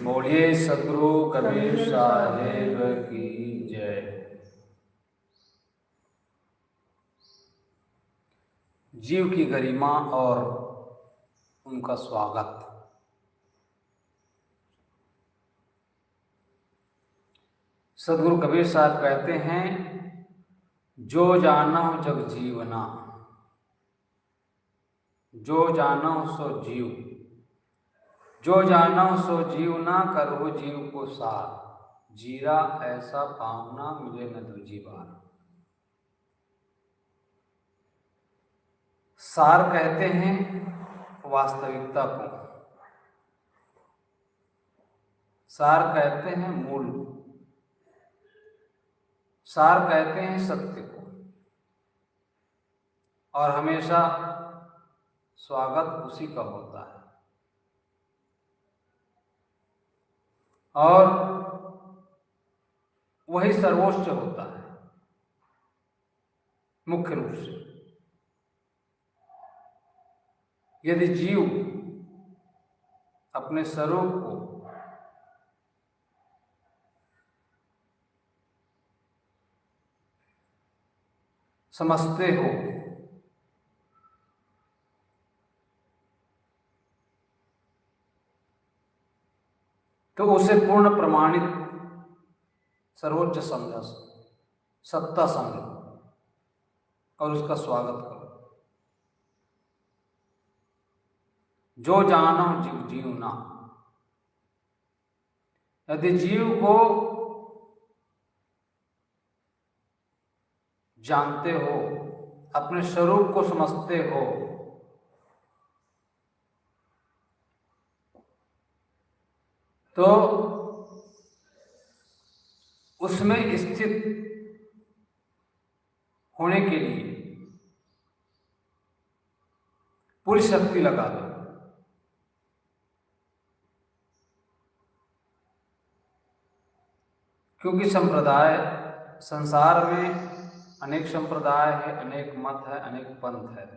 बोलिए सद्गुरु कबीर साहेब की जय। जीव की गरिमा और उनका स्वागत। सद्गुरु कबीर साहब कहते हैं, जो जानो जग जीवना, जो जानो सो जीव, जो जानो सो जीवना, करो जीव को सार, जीरा ऐसा पावना मिले न दूजी बार। सार कहते हैं वास्तविकता को, सार कहते हैं मूल, सार कहते हैं सत्य को, और हमेशा स्वागत उसी का होता है। और वही सर्वोच्च होता है मुख्य रूप से। यदि जीव अपने स्वरूप को समझते हो तो उसे पूर्ण प्रमाणित सर्वोच्च समझो, सत्ता समझो और उसका स्वागत करो। जो जानो जीव जीवना, यदि जीव को जानते हो, अपने स्वरूप को समझते हो, तो उसमें स्थित होने के लिए पूरी शक्ति लगा दो। क्योंकि संप्रदाय, संसार में अनेक संप्रदाय है, अनेक मत है, अनेक पंथ है।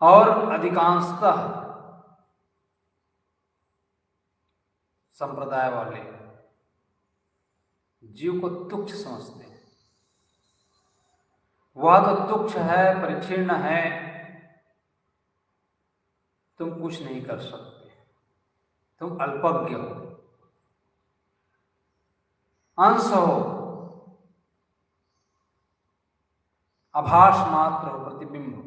और अधिकांशतः संप्रदाय वाले जीव को तुच्छ समझते हैं। वह तो तुच्छ है, परिच्छिन्न है, तुम कुछ नहीं कर सकते, तुम अल्पज्ञ हो, अंश हो, आभास मात्र हो, प्रतिबिंब हो।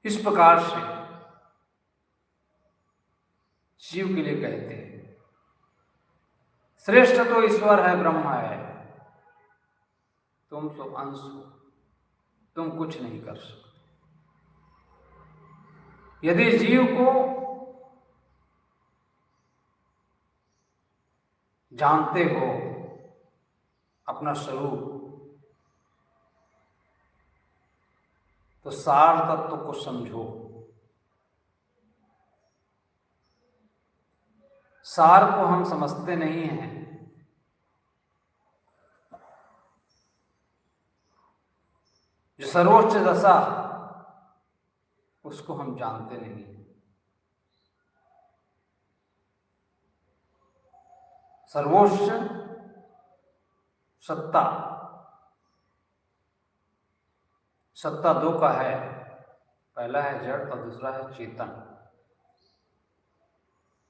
इस प्रकार से जीव के लिए कहते हैं, श्रेष्ठ तो ईश्वर है, ब्रह्म है, तुम तो अंश हो, तुम कुछ नहीं कर सकते। यदि जीव को जानते हो अपना स्वरूप, तो सार तत्व को समझो। सार को हम समझते नहीं हैं, जो सर्वोच्च दशा उसको हम जानते नहीं। सर्वोच्च सत्ता, सत्ता दो का है, पहला है जड़ और दूसरा है चेतन।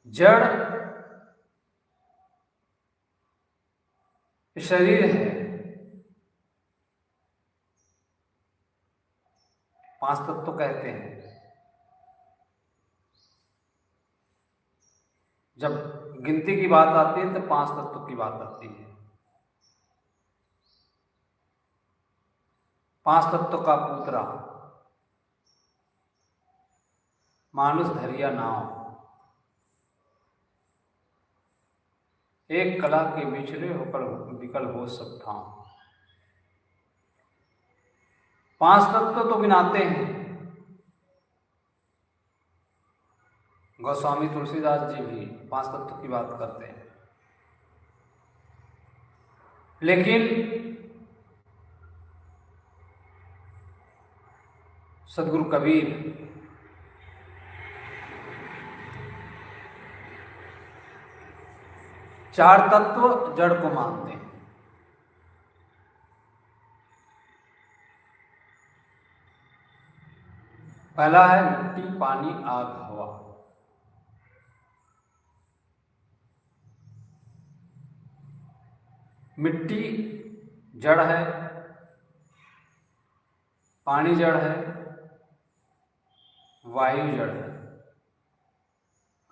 जड़ शरीर है, 5 तत्व कहते हैं। जब गिनती की बात आती है तो 5 तत्व की बात आती है। 5 तत्व का पूतरा, मानुष धरिया नाव, एक कला के बिछड़े होकर विकल हो सब ठाव। 5 तत्व तो गिनाते हैं, गोस्वामी तुलसीदास जी भी 5 तत्व की बात करते हैं। लेकिन सदगुरु कबीर चार तत्व जड़ को मानते हैं। पहला है मिट्टी, पानी, आग, हवा। मिट्टी जड़ है, पानी जड़ है, वायु जड़ है,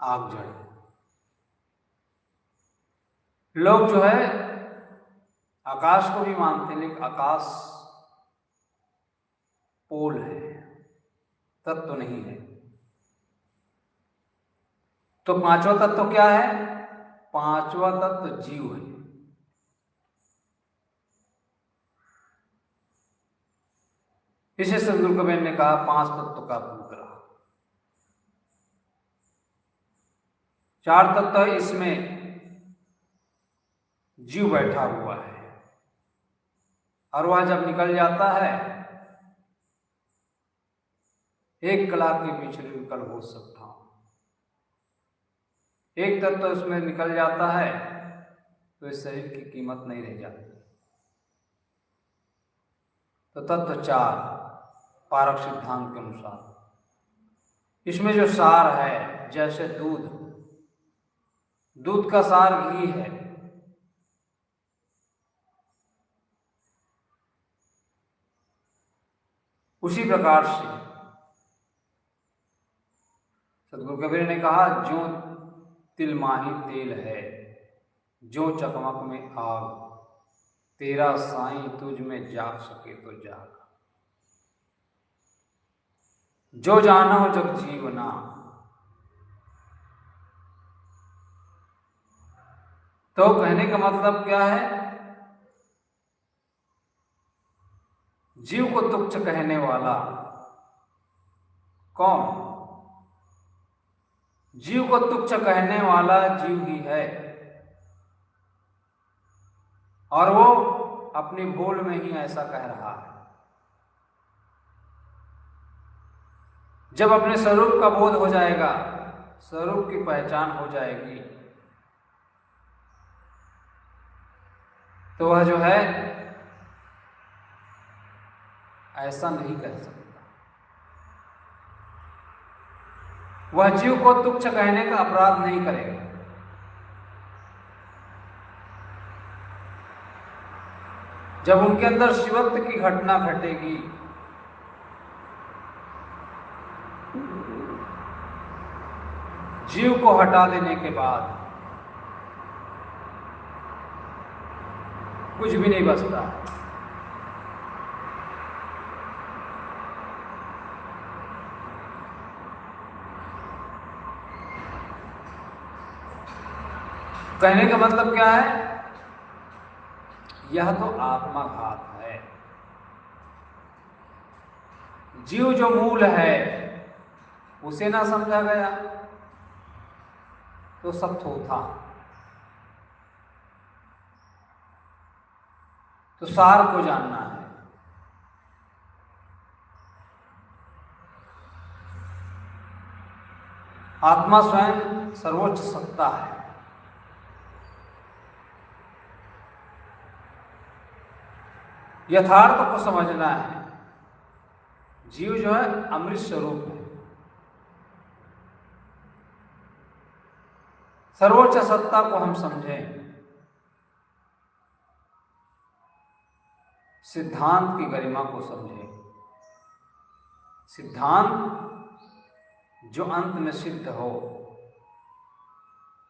आग जड़ है। लोग जो है आकाश को भी मानते हैं, लेकिन आकाश पोल है, तत्व नहीं है। तो पांचवा तत्व क्या है? पांचवा तत्व जीव है। इसे सदगुरु कबीर ने कहा पांच तत्व का पुत्र। चार तत्व है, इसमें जीव बैठा हुआ है, और वह जब निकल जाता है, एक कलाक के पीछे निकल हो सकता हूं। एक तत्व उसमें निकल जाता है तो इस शरीर की कीमत नहीं रह जाती। तो तत्व चार पारक सिद्धांत के अनुसार इसमें जो सार है, जैसे दूध, दूध का सार घी है, उसी प्रकार से सदगुरु कबीर ने कहा जो तिलमाही तेल है, जो चकमक में आग, तेरा साईं तुझ में जाग सके तो जाग। जो जाना हो जग जीवना। तो कहने का मतलब क्या है? जीव को तुच्छ कहने वाला कौन? जीव को तुच्छ कहने वाला जीव ही है, और वो अपनी भूल में ही ऐसा कह रहा है। जब अपने स्वरूप का बोध हो जाएगा, स्वरूप की पहचान हो जाएगी, तो वह जो है ऐसा नहीं कह सकता। वह जीव को तुच्छ कहने का अपराध नहीं करेगा। जब उनके अंदर शिवत्व की घटना घटेगी, जीव को हटा देने के बाद कुछ भी नहीं बचता। कहने का मतलब क्या है? यह तो आत्माघात है। जीव जो मूल है उसे ना समझा गया तो सब थोथा। तो सार को जानना है। आत्मा स्वयं सर्वोच्च सत्ता है। यथार्थ को समझना है। जीव जो है अमृत स्वरूप है। सर्वोच्च सत्ता को हम समझें, सिद्धांत की गरिमा को समझें। सिद्धांत जो अंत में सिद्ध हो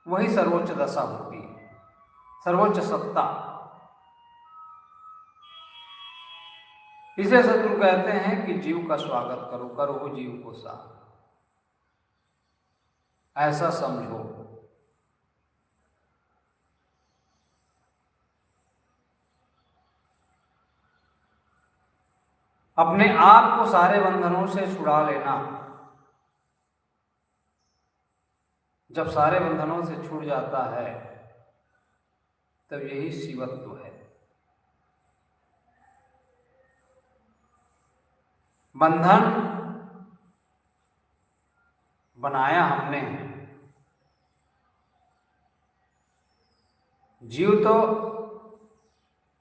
वही सर्वोच्च दशा होती है, सर्वोच्च सत्ता। इसे सदगुरु कहते हैं कि जीव का स्वागत करो, करो जीव को साथ, ऐसा समझो। अपने आप को सारे बंधनों से छुड़ा लेना। जब सारे बंधनों से छूट जाता है तब यही शिवत्व है। बंधन बनाया हमने। जीव तो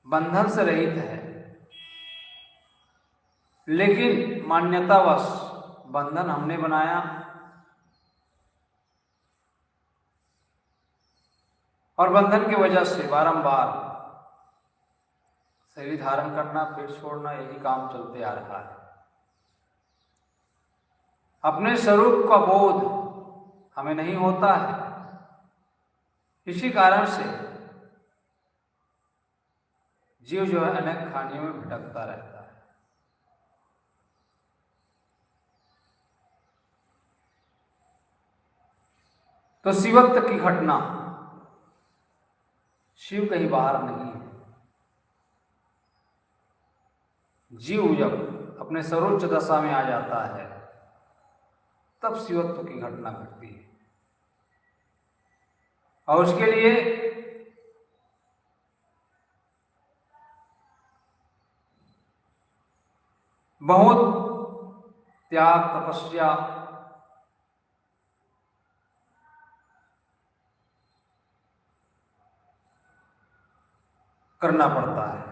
बंधन से रहित है, लेकिन मान्यतावश बंधन हमने बनाया और बंधन की वजह से बारंबार शरीर धारण करना, फिर छोड़ना, यही काम चलते आ रहा है। अपने स्वरूप का बोध हमें नहीं होता है, इसी कारण से जीव जो है अनेक खानियों में भटकता रहता है। तो शिवत्व की घटना, शिव कहीं बाहर नहीं है। जीव जब अपने सर्वोच्च दशा में आ जाता है तब शिवत्व की घटना घटती है, और उसके लिए बहुत त्याग, तपस्या करना पड़ता है।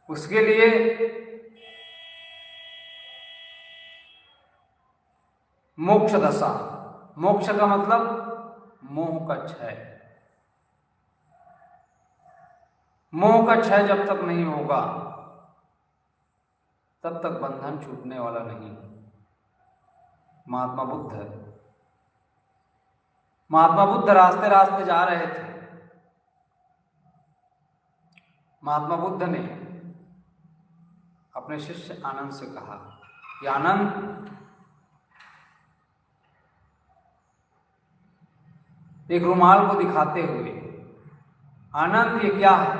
उसके लिए मोक्ष दशा, मोक्ष का मतलब मोह का क्षय। मोह का क्षय जब तक नहीं होगा तब तक बंधन छूटने वाला नहीं। महात्मा बुद्ध रास्ते रास्ते जा रहे थे। महात्मा बुद्ध ने अपने शिष्य आनंद से कहा कि आनंद, एक रुमाल को दिखाते हुए, आनंद ये क्या है?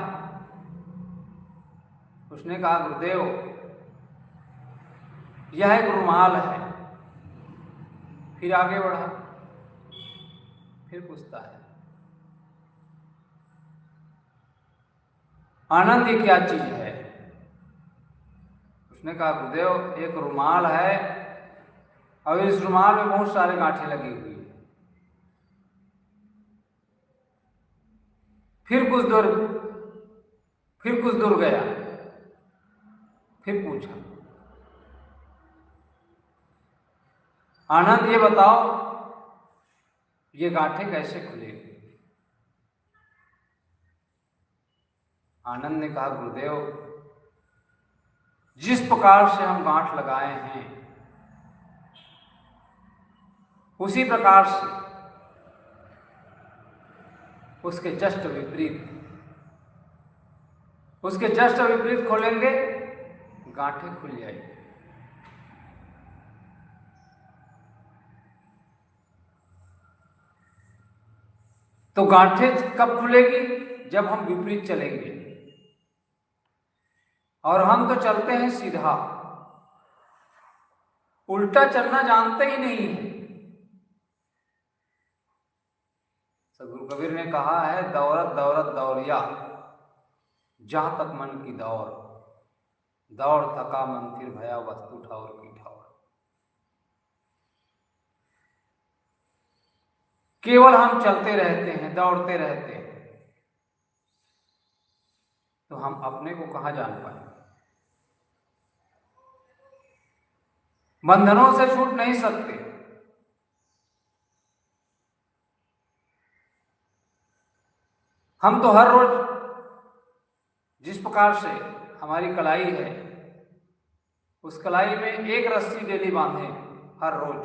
उसने कहा गुरुदेव, यह एक रुमाल है। फिर आगे बढ़ा, फिर पूछता है आनंद ये क्या चीज है? उसने कहा गुरुदेव, एक रुमाल है और इस रुमाल में बहुत सारे गांठें लगी हुई है। फिर कुछ दूर गया, फिर पूछा आनंद ये बताओ, ये गांठें कैसे खुलेगी? आनंद ने कहा गुरुदेव, जिस प्रकार से हम गांठ लगाए हैं उसी प्रकार से उसके जस्ट विपरीत खोलेंगे, गांठें खुल जाएगी। तो गांठें कब खुलेगी? जब हम विपरीत चलेंगे। और हम तो चलते हैं सीधा, उल्टा चलना जानते ही नहीं है। सदगुरु कबीर ने कहा है, दौड़त दौड़त दौड़िया, जहां तक मन की दौड़ थका मन फिर भया वस्तु ठाउर की ठाउर। केवल हम चलते रहते हैं, दौड़ते रहते हैं, तो हम अपने को कहां जान पाएंगे? बंधनों से छूट नहीं सकते। हम तो हर रोज जिस प्रकार से हमारी कलाई है, उस कलाई में एक रस्सी डेली बांधे हर रोज।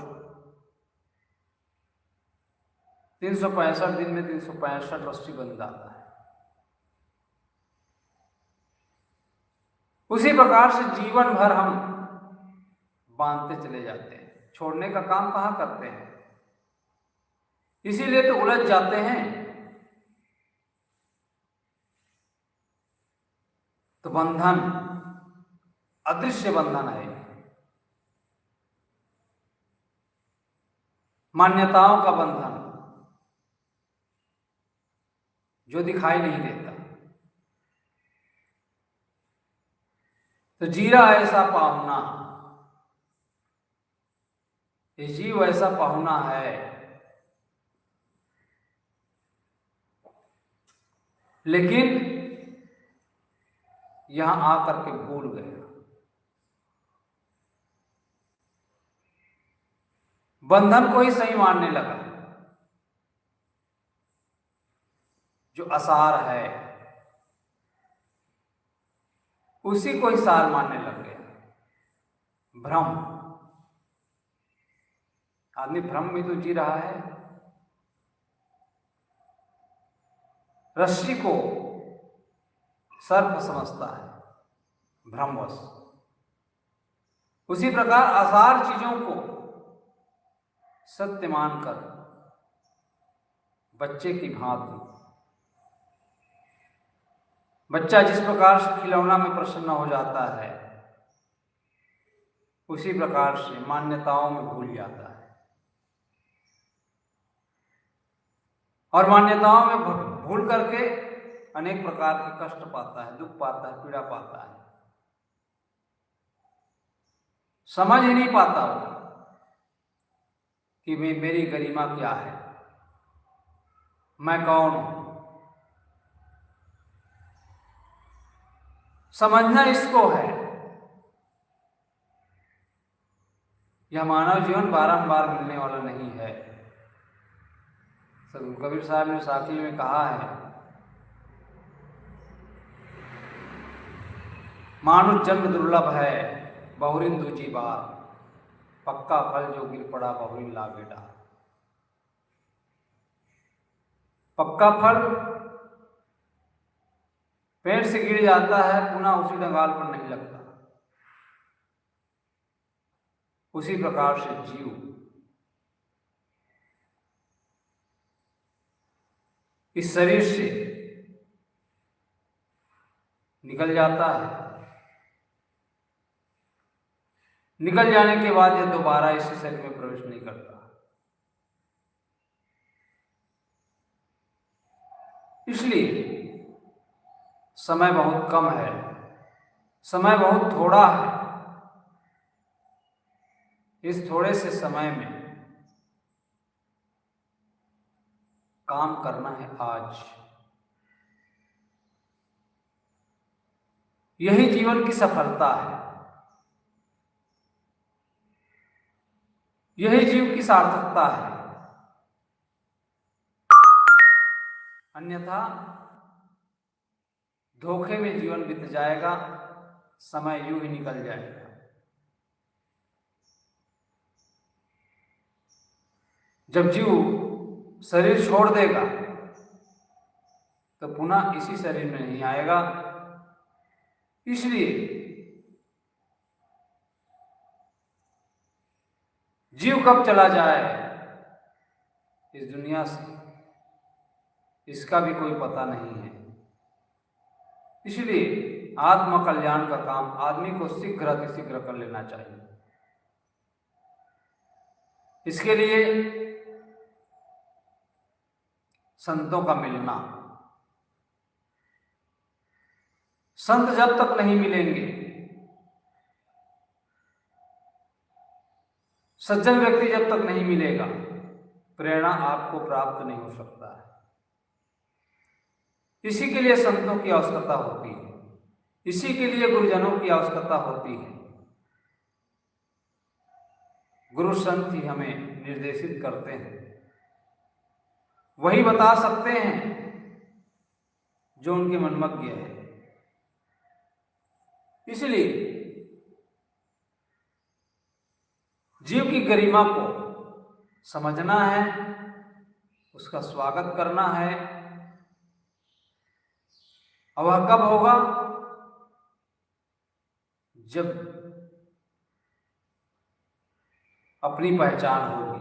365 दिन में 365 रस्सी बंध जाता है। उसी प्रकार से जीवन भर हम बांधते चले जाते हैं, छोड़ने का काम कहाँ करते हैं? इसीलिए तो उलझ जाते हैं। तो बंधन अदृश्य बंधन है, मान्यताओं का बंधन जो दिखाई नहीं देता। तो जीरा ऐसा पाहुना, ये जीव ऐसा पाहुना है, लेकिन यहां आकर के भूल गया। बंधन को ही सही मानने लगा, जो असार है उसी को ही सार मानने लग गया। भ्रम, आदमी भ्रम में तो जी रहा है। रस्सी को सर्प समझता है भ्रमवश, उसी प्रकार असार चीजों को सत्य मानकर बच्चे की भांति, बच्चा जिस प्रकार से खिलौना में प्रसन्न हो जाता है, उसी प्रकार से मान्यताओं में भूल जाता है और मान्यताओं में भूल करके अनेक प्रकार के कष्ट पाता है, दुख पाता है, पीड़ा पाता है। समझ ही नहीं पाता वो कि मेरी गरिमा क्या है, मैं कौन हूं। समझना इसको है। यह मानव जीवन बारंबार मिलने वाला नहीं है। सदगुरु कबीर साहब ने साखी में कहा है, मानुष जन्म दुर्लभ है, बहुरिन दूजी बार, पक्का फल जो गिर पड़ा बहुरिन लागे डार। पक्का फल पेड़ से गिर जाता है, पुनः उसी डंगाल पर नहीं लगता। उसी प्रकार से जीव इस शरीर से निकल जाता है। निकल जाने के बाद यह दोबारा इस शरीर में प्रवेश नहीं करता। इसलिए समय बहुत कम है, समय बहुत थोड़ा है। इस थोड़े से समय में काम करना है आज। यही जीवन की सफलता है, यही जीव की सार्थकता है। अन्यथा धोखे में जीवन बीत जाएगा, समय यूं ही निकल जाएगा। जब जीव शरीर छोड़ देगा तो पुनः इसी शरीर में नहीं आएगा। इसलिए जीव कब चला जाए इस दुनिया से, इसका भी कोई पता नहीं है। इसलिए आत्म कल्याण का काम आदमी को शीघ्र कर लेना चाहिए। इसके लिए संतों का मिलना, संत जब तक नहीं मिलेंगे, सज्जन व्यक्ति जब तक नहीं मिलेगा, प्रेरणा आपको प्राप्त नहीं हो सकता है। इसी के लिए संतों की आवश्यकता होती है, इसी के लिए गुरुजनों की आवश्यकता होती है। गुरु संत ही हमें निर्देशित करते हैं, वही बता सकते हैं जो उनके मनमज्ञ है। इसलिए जीव की गरिमा को समझना है, उसका स्वागत करना है। और वह कब होगा? जब अपनी पहचान होगी,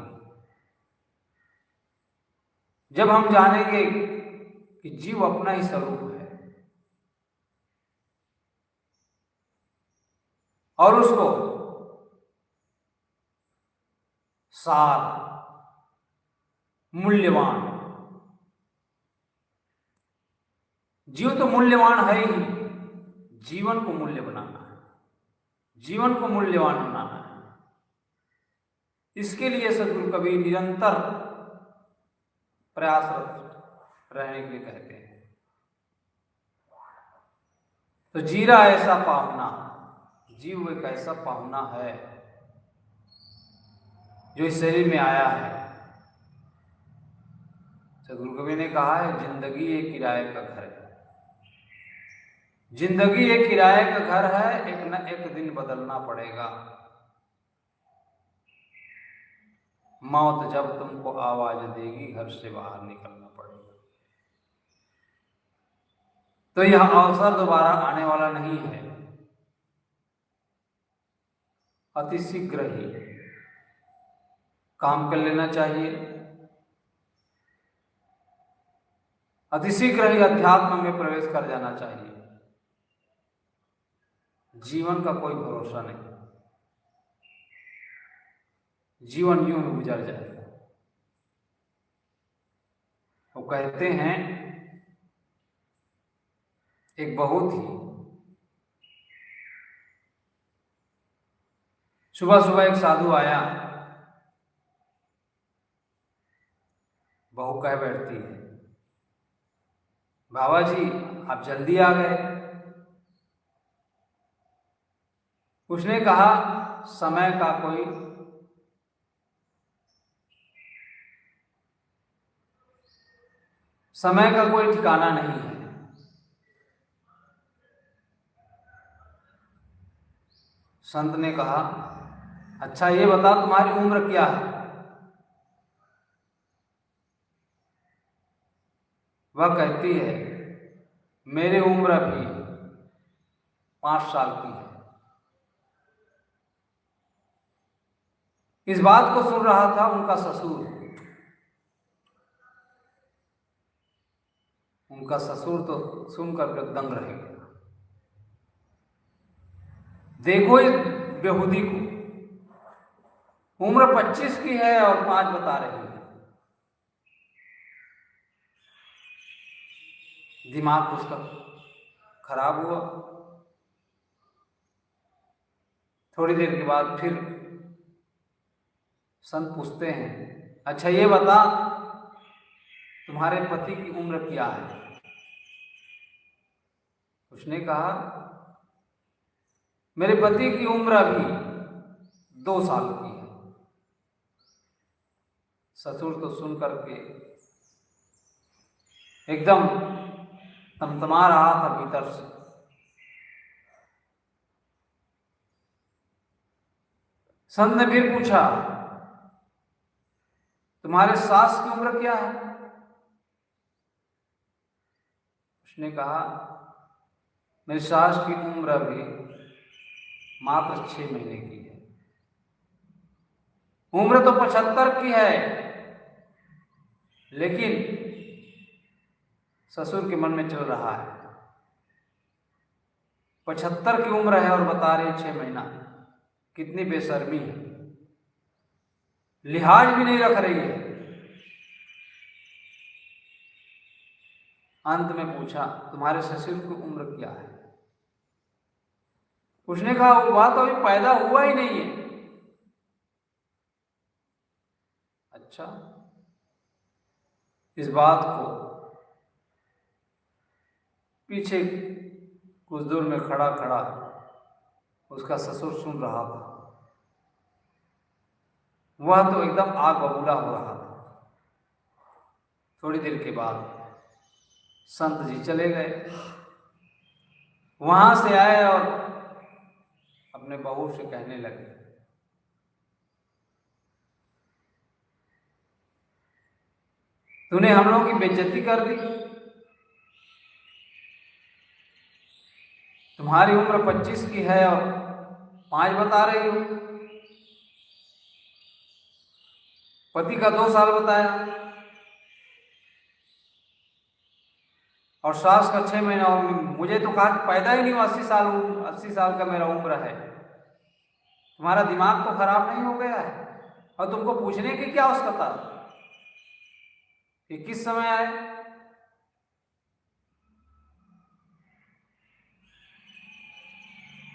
जब हम जानेंगे कि जीव अपना ही स्वरूप है और उसको सार, मूल्यवान, जीव तो मूल्यवान है ही, जीवन को मूल्य बनाना है, जीवन को मूल्यवान बनाना है। इसके लिए सद्गुरु कबीर निरंतर प्रयासरत रहने के लिए कहते हैं। तो जीरा ऐसा पाहुना, जीव एक ऐसा पाहुना है जो इस शरीर में आया है। सद्गुरु कबीर ने कहा है, जिंदगी एक किराए का घर है। जिंदगी एक किराए का घर है, एक न एक दिन बदलना पड़ेगा। मौत जब तुमको आवाज देगी, घर से बाहर निकलना पड़ेगा। तो यह अवसर दोबारा आने वाला नहीं है। अति शीघ्र ही काम कर लेना चाहिए, अतिशीघ्र ही अध्यात्म में प्रवेश कर जाना चाहिए। जीवन का कोई भरोसा नहीं, जीवन यूं ही गुजर जाएगा। वो कहते हैं, एक बहुत ही सुबह सुबह एक साधु आया, बहू कह बैठती है, बाबा जी आप जल्दी आ गए। उसने कहा, समय का कोई ठिकाना नहीं है। संत ने कहा, अच्छा ये बता तुम्हारी उम्र क्या है? वह कहती है, मेरी उम्र अभी 5 साल की है। इस बात को सुन रहा था उनका ससुर। उनका ससुर तो सुन करके दंग रह गया। देखो इस बेहूदी को, उम्र 25 की है और 5 बता रही है। दिमाग उसका खराब हुआ। थोड़ी देर के बाद फिर संत पूछते हैं, अच्छा ये बता तुम्हारे पति की उम्र क्या है? उसने कहा, मेरे पति की उम्र अभी 2 साल की है। ससुर तो सुन करके एकदम तमतमा रहा था भीतर से। संत ने फिर पूछा, तुम्हारे सास की उम्र क्या है? उसने कहा, मेरी सास की उम्र अभी मात्र 6 महीने की है। उम्र तो 75 की है, लेकिन ससुर के मन में चल रहा है 75 की उम्र है और बता रहे 6 महीना। कितनी बेशर्मी है, लिहाज भी नहीं रख रही है। अंत में पूछा, तुम्हारे ससुर की उम्र क्या है? उसने कहा, वो बात अभी पैदा हुआ ही नहीं है। अच्छा, इस बात को पीछे कुछ दूर में खड़ा खड़ा उसका ससुर सुन रहा था। वह तो एकदम आग बबूला हो रहा था। थोड़ी देर के बाद संत जी चले गए। वहां से आए और अपने बहू से कहने लगे, तूने हम लोगों की बेइज्जती कर दी। तुम्हारी उम्र 25 की है और 5 बता रही हो। पति का 2 साल बताया और सास का 6 महीना। और मुझे तो कहा कि पैदा ही नहीं हुआ, 80 साल का मेरा उम्र है। तुम्हारा दिमाग तो खराब नहीं हो गया है? और तुमको पूछने की क्या आवश्यकता कि किस समय आए?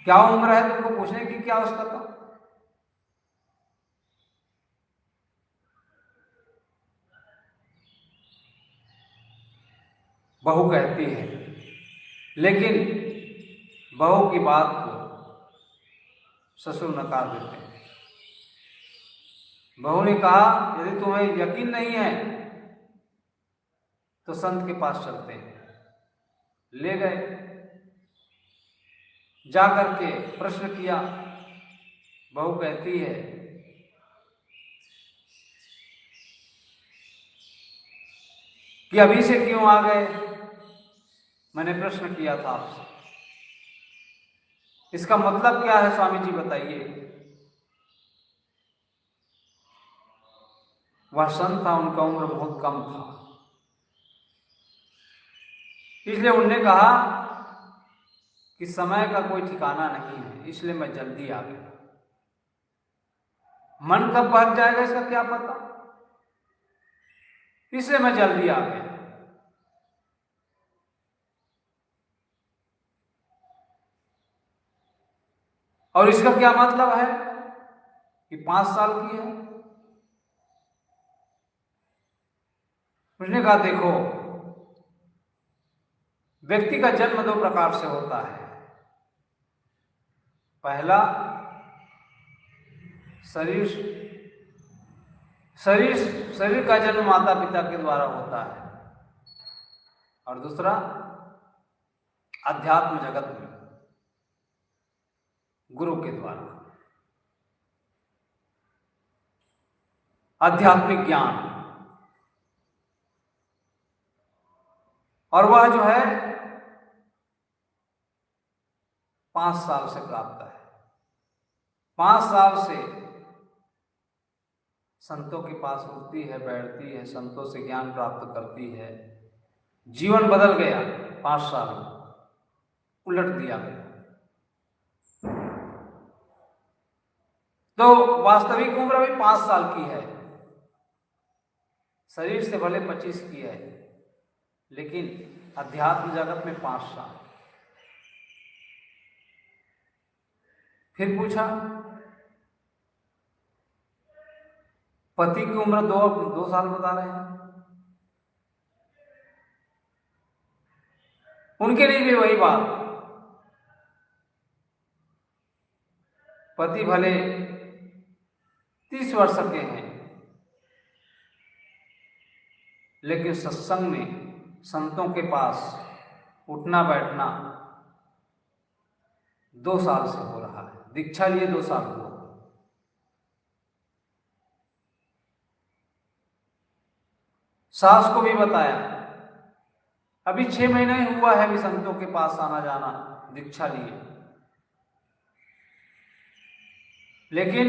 क्या उम्र है, तुमको पूछने की क्या आवश्यकता? बहू कहती है, लेकिन बहू की बात को ससुर नकार देते हैं। बहू ने कहा, यदि तुम्हें यकीन नहीं है तो संत के पास चलते हैं। ले गए, जाकर के प्रश्न किया। बहू कहती है कि अभी से क्यों आ गए, मैंने प्रश्न किया था आपसे। इसका मतलब क्या है स्वामी जी बताइए। वह संत था, उनका उम्र बहुत कम था, इसलिए उन्होंने कहा कि समय का कोई ठिकाना नहीं है, इसलिए मैं जल्दी आ गया। मन कब भाग जाएगा इसका क्या पता, इसलिए मैं जल्दी आ गया। और इसका क्या मतलब है कि 5 साल की है। उसने कहा, देखो, व्यक्ति का जन्म 2 प्रकार से होता है। पहला, शरीर शरीर शरीर का जन्म माता पिता के द्वारा होता है, और दूसरा अध्यात्म जगत में गुरु के द्वारा आध्यात्मिक ज्ञान। और वह जो है 5 साल से प्राप्त है। 5 साल से संतों के पास उठती है, बैठती है, संतों से ज्ञान प्राप्त करती है। जीवन बदल गया 5 साल में, उलट दिया गया। तो वास्तविक उम्र अभी 5 साल की है, शरीर से भले 25 की है, लेकिन अध्यात्म जगत में 5 साल। फिर पूछा, पति की उम्र 2 साल बता रहे हैं, उनके लिए भी वही बात। पति भले 30 वर्ष के हैं, लेकिन सत्संग में संतों के पास उठना बैठना 2 साल से हो रहा है। दीक्षा लिए 2 साल हुआ। सास को भी बताया, अभी 6 महीना ही हुआ है, अभी संतों के पास आना जाना, दीक्षा लिए। लेकिन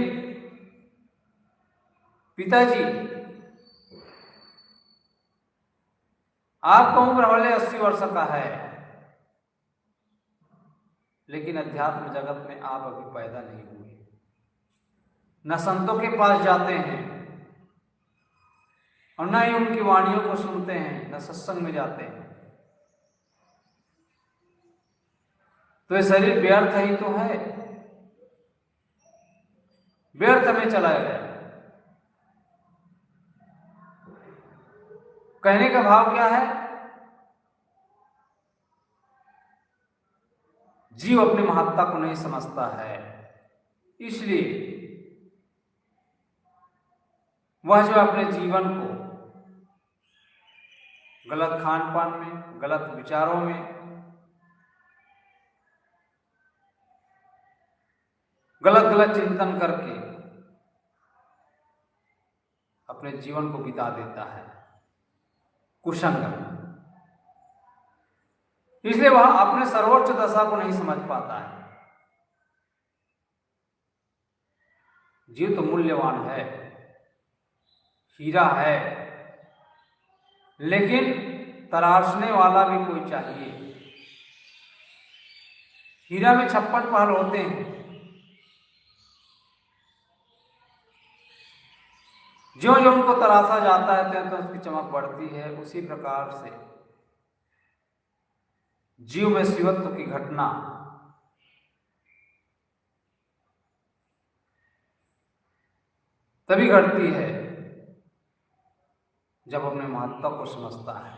पिताजी, आपका उम्र भले 80 वर्ष का है, लेकिन अध्यात्म जगत में आप अभी पैदा नहीं हुए। न संतों के पास जाते हैं और न ही उनकी वाणियों को सुनते हैं, न सत्संग में जाते हैं। तो ये शरीर व्यर्थ ही तो है, व्यर्थ में चला गया। कहने का भाव क्या है, जीव अपनी महत्ता को नहीं समझता है, इसलिए वह जो अपने जीवन को गलत खान पान में, गलत विचारों में, गलत चिंतन करके अपने जीवन को बिता देता है कुसंग में। इसलिए वह अपने सर्वोच्च दशा को नहीं समझ पाता है। जीव तो मूल्यवान है, हीरा है, लेकिन तराशने वाला भी कोई चाहिए। हीरा में 56 पहल होते हैं। जो जो उनको तराशा जाता है तो उसकी चमक बढ़ती है। उसी प्रकार से जीव में शिवत्व की घटना तभी घटती है जब अपने महत्व को समझता है।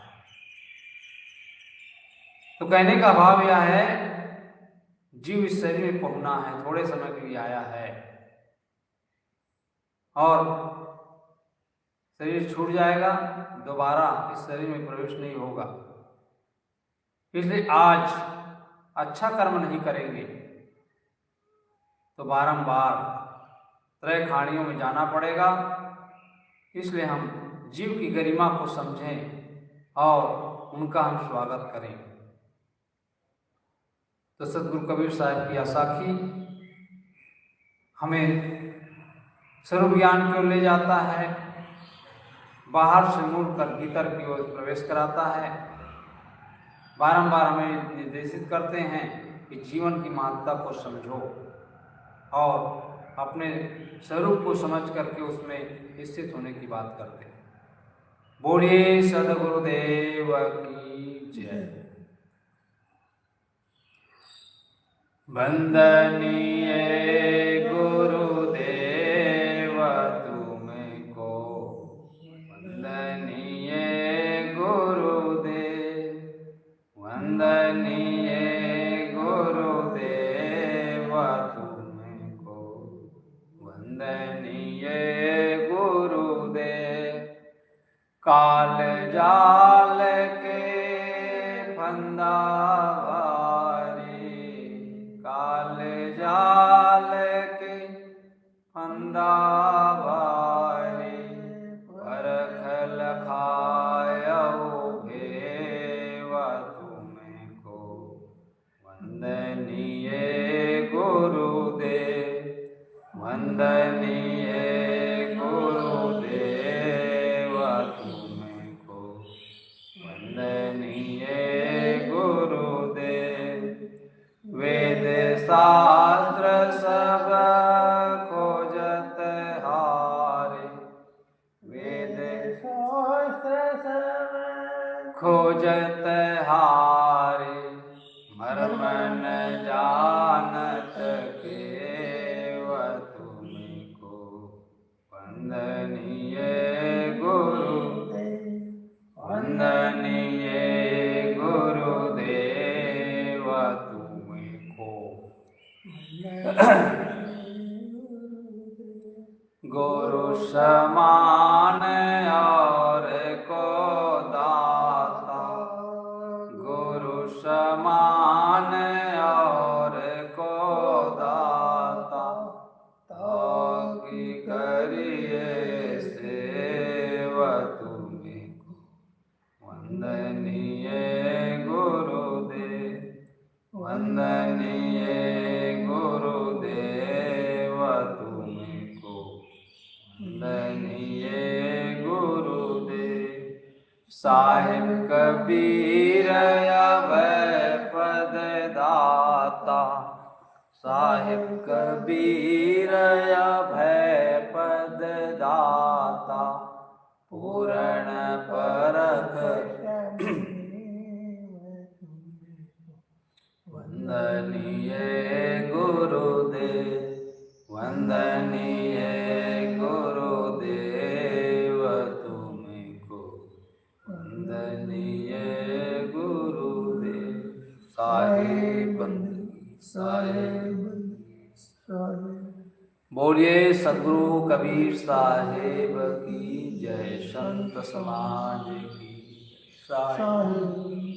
तो कहने का भाव यह है, जीव इस शरीर में पहुंचना है, थोड़े समय के लिए आया है और शरीर छूट जाएगा, दोबारा इस शरीर में प्रवेश नहीं होगा। इसलिए आज अच्छा कर्म नहीं करेंगे तो बारंबार त्रय खाणियों में जाना पड़ेगा। इसलिए हम जीव की गरिमा को समझें और उनका हम स्वागत करें। तो सदगुरु कबीर साहब की आसाखी हमें स्वरूप ज्ञान की ओर ले जाता है, बाहर से मुड़कर भीतर की ओर प्रवेश कराता है, बारंबार हमें निर्देशित करते हैं कि जीवन की महत्ता को समझो और अपने स्वरूप को समझ करके उसमें स्थित होने की बात करते हैं। बोलिए सद्गुरुदेव की जय। वंदनीय गुरुदेव तुमको, वंदनीय गुरुदेव, वंदनीय गुरुदेव तुमको, वंदनीय गुरुदेव। काल जाल के फंदा भारी, काल जाल के फंदा भारी, परख लखायऊ भेव तुमको, वंदनीय गुरुदेव, वंदनीय गुरुदेव तुमको, वंदनीय गुरुदेव। वेद शास्त्र सब खोजत हारे, वेद शास्त्र सब खोजत हारे, मर्म न जानत केव तुमको, वंदनीय गुरुदेव, वंदनीय गुरुदेव तुमको। गुरु समान और को दाता, गुरु समान और को दाता, ताकि करिए सेवा तुमको, वंदनीय गुरुदेव, वंदनीय गुरुदेव तुमको, वंदनीय गुरुदेव। साहिब कबीर अभय पद दाता, साहिब कबीर अभय पद दाता, पूर्ण परख वंदनीय गुरुदेव, वंदनीय गुरुदेव तुमको, वंदनीय गुरुदेव। साहिब साहिब बोलिए सद्गुरु कबीर साहिब की जय, संत समाज की जय।